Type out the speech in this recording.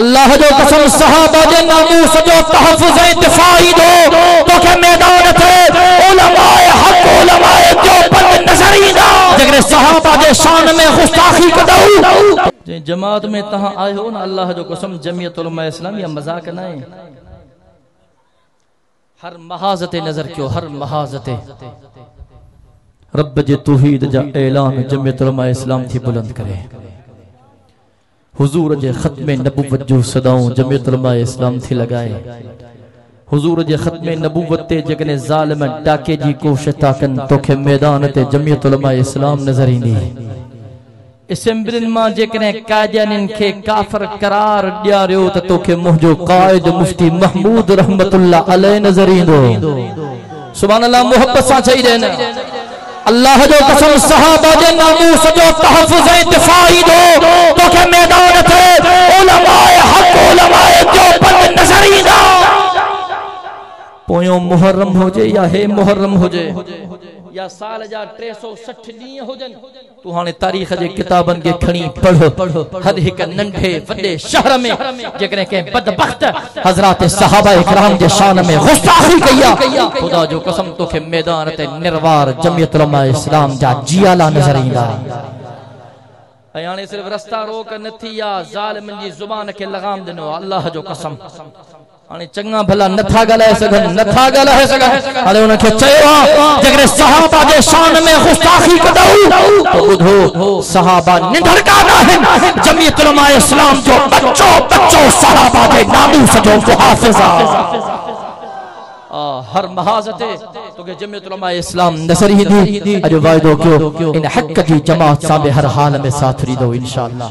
अल्लाह जो कसम सहाबा जे नामूस जो तहफ्फुज़ दिफाई दो तो के मैदान थे उलमाए हक उलमाए जो बंद नजर ईंदा जगरे सहाबा जे शान में गुस्ताखी कदऊ जे जमात में तहां आयो ना अल्लाह जो कसम जमीयत उलमा इस्लामिया मजाक ना है हर महाजते नजर क्यों हर महाजते रब जे तौहीद जा ऐलान जमीयत उलमा इस्लाम थी बुलंद करे हुजूर जे खत्मे नबुव्वत जो सदाऊं जमीयत उलमा इस्लाम थी लगाए हुजूर जे खत्मे नबुव्वत ते जगने जालिम डाके जी कोशिश था कन तोखे मैदान ते जमीयत उलमा इस्लाम नजर ईंदी असेंबलिन मां जेकने कादियानिन के काफिर करार ॾियारियो त तोखे मुंहिंजो कायद मुफ्ती महमूद रहमतुल्लाह अलैह नजर ईंदो सुभान अल्लाह मोहब्बत सां चई देन अल्लाह जो कसम सहाबा जे नामूस जो तहफ्फुज़ दिफाई दो तो के मैदान थे उलमाए हक उलमाए जो बंद नजर ईंदा पोयो मुहर्रम होजे या हे मुहर्रम होजे या साल जा 360 ॾींहं हुजन तू हाने तारीख़ जे किताबन के खणी पढ़ो हर एक नंढे वडे शहर में जेकरे के बदबख्त हजरत सहाबा इकराम जे शान में गुस्ताखी कया खुदा जो कसम तोखे मैदान ते निर्वार जमीयत उलमा इस्लाम जा जियाला नजर ईंदा यानी सिर्फ रास्ता रोक नथी या जालिमन जी जुबान के लगाम दिनो अल्लाह जो कसम हाने चंगा भला नथा गलाए सगन नथा गलाए सगन हाने उनके चयो जगरे सहाबा जे शान में गुस्ताखी कदऊ तो बुधो सहाबा निंदरका नाहिन जमीयत उलमा इस्लाम जो बच्चो सहाबा जे नामूस जो मुहाफिजा हर महाजते तो के जमीयत उलमा इस्लाम नजर ही दी अज वायदो क्यों इन हक की जमात सां हर हाल में साथ रीदो इंशाअल्लाह।